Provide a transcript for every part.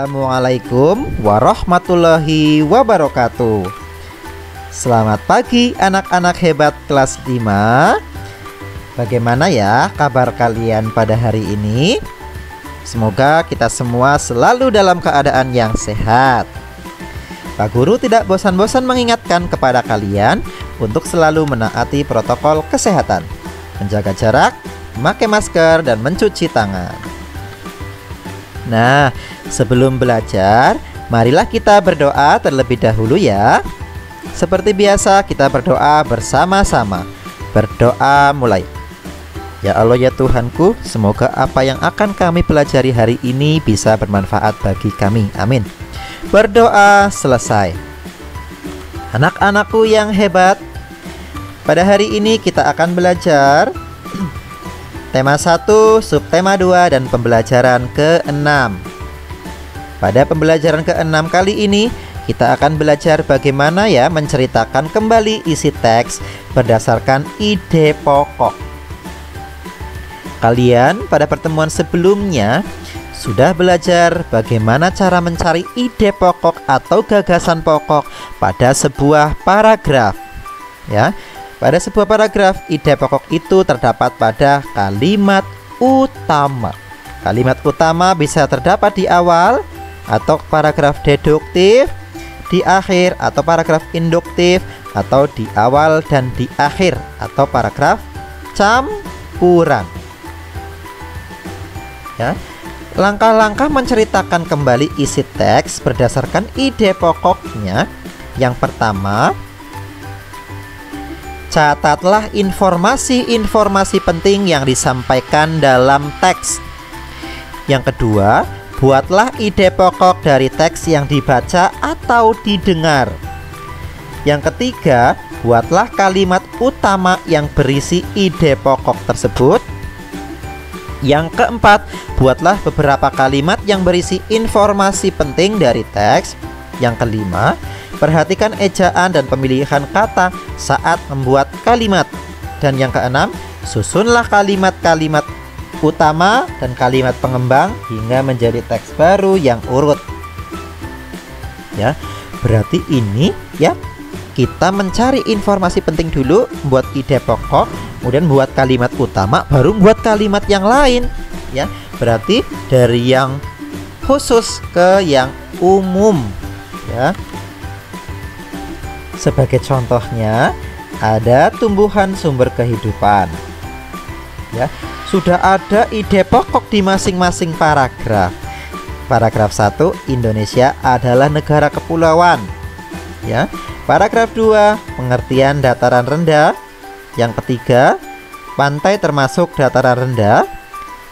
Assalamualaikum warahmatullahi wabarakatuh. Selamat pagi anak-anak hebat kelas 5. Bagaimana ya kabar kalian pada hari ini? Semoga kita semua selalu dalam keadaan yang sehat. Pak Guru tidak bosan-bosan mengingatkan kepada kalian untuk selalu menaati protokol kesehatan, menjaga jarak, memakai masker, dan mencuci tangan. Nah, sebelum belajar, marilah kita berdoa terlebih dahulu ya. Seperti biasa, kita berdoa bersama-sama. Berdoa mulai. Ya Allah ya Tuhanku, semoga apa yang akan kami pelajari hari ini bisa bermanfaat bagi kami. Amin. Berdoa selesai. Anak-anakku yang hebat, pada hari ini kita akan belajar tema 1, subtema 2, dan pembelajaran ke-6. Pada pembelajaran ke-6 kali ini, kita akan belajar bagaimana ya menceritakan kembali isi teks berdasarkan ide pokok. Kalian pada pertemuan sebelumnya sudah belajar bagaimana cara mencari ide pokok atau gagasan pokok pada sebuah paragraf. Ya. Pada sebuah paragraf, ide pokok itu terdapat pada kalimat utama. Kalimat utama bisa terdapat di awal atau paragraf deduktif, di akhir atau paragraf induktif, atau di awal dan di akhir atau paragraf campuran. Ya. Langkah-langkah menceritakan kembali isi teks berdasarkan ide pokoknya. Yang pertama, catatlah informasi-informasi penting yang disampaikan dalam teks. Yang kedua, buatlah ide pokok dari teks yang dibaca atau didengar. Yang ketiga, buatlah kalimat utama yang berisi ide pokok tersebut. Yang keempat, buatlah beberapa kalimat yang berisi informasi penting dari teks. Yang kelima, perhatikan ejaan dan pemilihan kata saat membuat kalimat. Dan yang keenam, susunlah kalimat-kalimat utama dan kalimat pengembang hingga menjadi teks baru yang urut. Ya, berarti ini ya, kita mencari informasi penting dulu, buat ide pokok, kemudian buat kalimat utama, baru buat kalimat yang lain. Ya, berarti dari yang khusus ke yang umum. Ya. Sebagai contohnya, ada tumbuhan sumber kehidupan. Ya, sudah ada ide pokok di masing-masing paragraf. Paragraf 1, Indonesia adalah negara kepulauan. Ya. Paragraf 2, pengertian dataran rendah. Yang ketiga, pantai termasuk dataran rendah.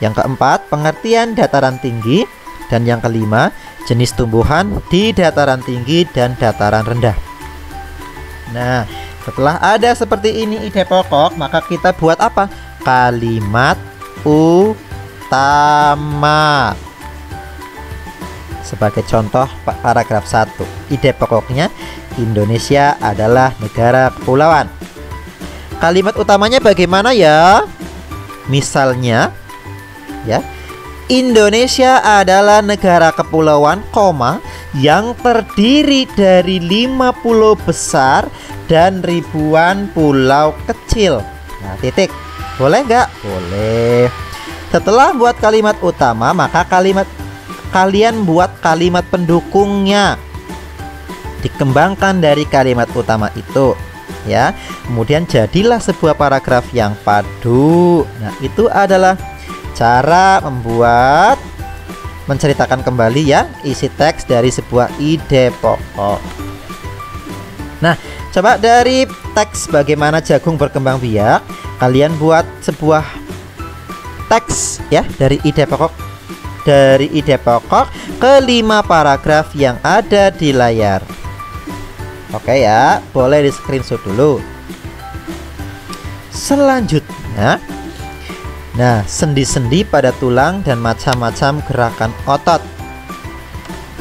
Yang keempat, pengertian dataran tinggi. Dan yang kelima, jenis tumbuhan di dataran tinggi dan dataran rendah. Nah, setelah ada seperti ini ide pokok, maka kita buat apa? Kalimat utama. Sebagai contoh paragraf 1, ide pokoknya Indonesia adalah negara kepulauan. Kalimat utamanya bagaimana ya? Misalnya ya, Indonesia adalah negara kepulauan, yang terdiri dari 5 pulau besar dan ribuan pulau kecil. Nah, titik. Boleh nggak? Boleh. Setelah buat kalimat utama, maka kalian buat kalimat pendukungnya. Dikembangkan dari kalimat utama itu. Ya, kemudian jadilah sebuah paragraf yang padu. Nah, itu adalah cara menceritakan kembali ya isi teks dari sebuah ide pokok. Nah, coba dari teks bagaimana jagung berkembang biak, kalian buat sebuah teks ya dari ide pokok. Dari ide pokok ke 5 paragraf yang ada di layar. Oke ya, boleh di screenshot dulu. Selanjutnya, nah, sendi-sendi pada tulang dan macam-macam gerakan otot.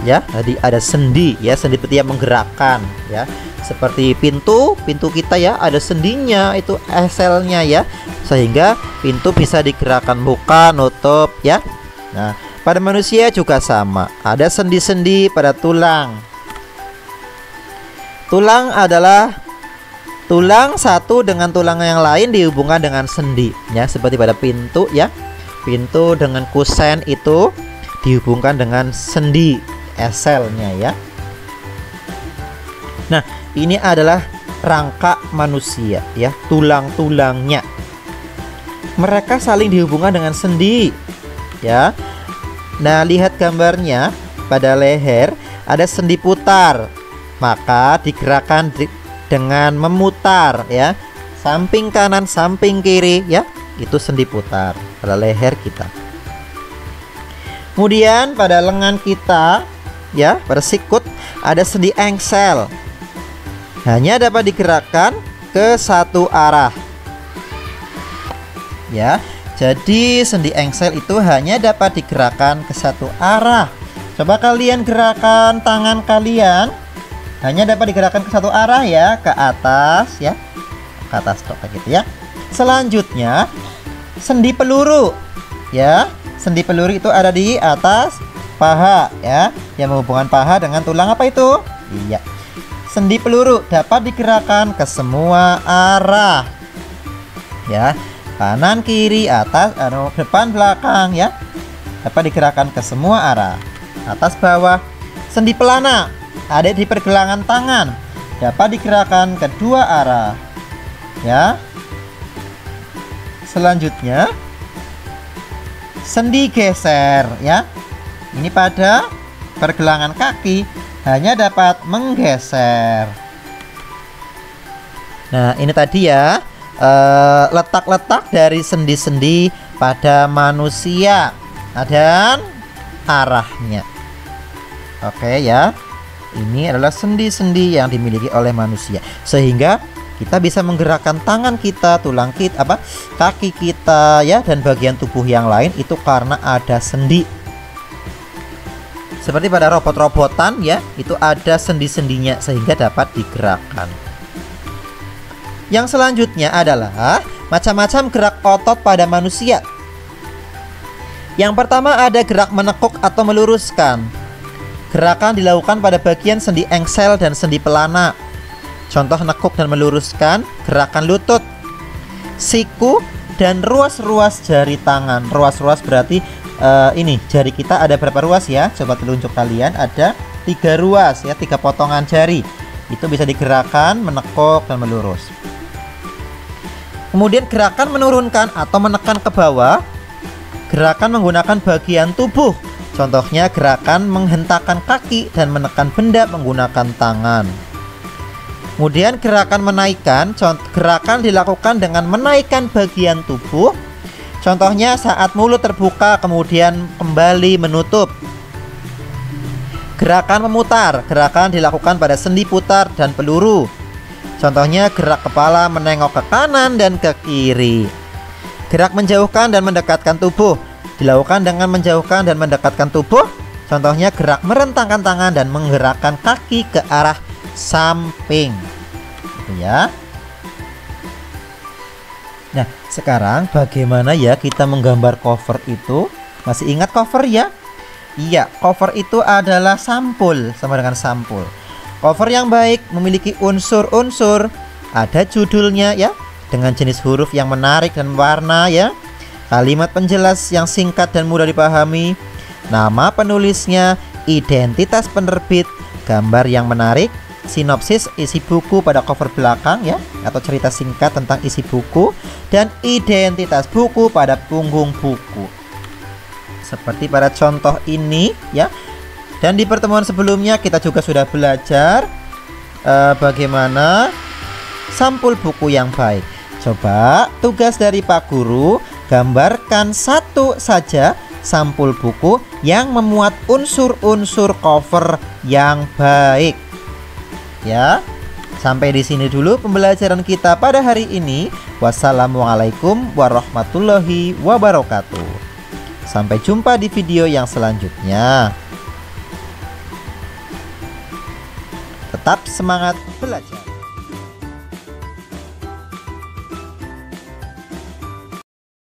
Ya, tadi ada sendi ya, sendi yang menggerakkan ya. Seperti pintu kita ya, ada sendinya, itu eselnya ya. Sehingga pintu bisa digerakkan buka, nutup ya. Nah, Pada manusia juga sama, ada sendi-sendi pada tulang. Tulang adalah tulang satu dengan tulang yang lain dihubungkan dengan sendi, ya, seperti pada pintu, ya. Pintu dengan kusen itu dihubungkan dengan sendi eselnya, ya. Nah, ini adalah rangka manusia, ya, tulang-tulangnya. Mereka saling dihubungkan dengan sendi, ya. Nah, lihat gambarnya, pada leher ada sendi putar, maka digerakkan dengan memutar, ya, samping kanan, samping kiri, ya, itu sendi putar pada leher kita. Kemudian pada lengan kita, ya, pada sikut ada sendi engsel, hanya dapat digerakkan ke satu arah, ya. Jadi sendi engsel itu hanya dapat digerakkan ke satu arah. Coba kalian gerakan tangan kalian, hanya dapat digerakkan ke satu arah, ya, ke atas, ya, ke atas kayak gitu, ya. Selanjutnya sendi peluru, ya. Sendi peluru itu ada di atas paha, ya, yang menghubungkan paha dengan tulang apa itu? Iya. Sendi peluru dapat digerakkan ke semua arah, ya. Kanan, kiri, atas, depan, belakang, ya, dapat digerakkan ke semua arah, atas, bawah. Sendi pelana ada di pergelangan tangan, dapat digerakkan ke dua arah, ya. Selanjutnya sendi geser, ya. Ini pada pergelangan kaki hanya dapat menggeser. Nah, ini tadi, ya, letak-letak dari sendi-sendi pada manusia dan arahnya. Oke, ya. Ini adalah sendi-sendi yang dimiliki oleh manusia, sehingga kita bisa menggerakkan tangan kita, tulang kita, kaki kita, ya, dan bagian tubuh yang lain itu karena ada sendi. Seperti pada robot-robotan, ya, itu ada sendi-sendinya sehingga dapat digerakkan. Yang selanjutnya adalah macam-macam gerak otot pada manusia. Yang pertama ada gerak menekuk atau meluruskan. Gerakan dilakukan pada bagian sendi engsel dan sendi pelana. Contoh nekuk dan meluruskan, gerakan lutut, siku, dan ruas-ruas jari tangan. Ruas-ruas berarti ini jari kita ada berapa ruas, ya? Coba telunjuk kalian, ada 3 ruas, ya, 3 potongan jari. Itu bisa digerakkan, menekuk, dan melurus. Kemudian gerakan menurunkan atau menekan ke bawah. Gerakan menggunakan bagian tubuh. Contohnya gerakan menghentakkan kaki dan menekan benda menggunakan tangan. Kemudian gerakan menaikkan, gerakan dilakukan dengan menaikkan bagian tubuh. Contohnya saat mulut terbuka kemudian kembali menutup. Gerakan memutar, gerakan dilakukan pada sendi putar dan peluru. Contohnya gerak kepala menengok ke kanan dan ke kiri. Gerak menjauhkan dan mendekatkan tubuh dilakukan dengan menjauhkan dan mendekatkan tubuh. Contohnya gerak merentangkan tangan dan menggerakkan kaki ke arah samping. Gitu, ya. Nah, sekarang bagaimana, ya, kita menggambar cover itu? Masih ingat cover, ya? Iya, cover itu adalah sampul, sama dengan sampul. Cover yang baik memiliki unsur-unsur, ada judulnya, ya, dengan jenis huruf yang menarik dan warna, ya. Kalimat penjelas yang singkat dan mudah dipahami, nama penulisnya, identitas penerbit, gambar yang menarik, sinopsis isi buku pada cover belakang, ya, atau cerita singkat tentang isi buku, dan identitas buku pada punggung buku. Seperti pada contoh ini, ya. Dan di pertemuan sebelumnya kita juga sudah belajar bagaimana sampul buku yang baik. Coba tugas dari Pak Guru, gambarkan satu saja sampul buku yang memuat unsur-unsur cover yang baik. Ya, sampai di sini dulu pembelajaran kita pada hari ini. Wassalamualaikum warahmatullahi wabarakatuh. Sampai jumpa di video yang selanjutnya. Tetap semangat belajar.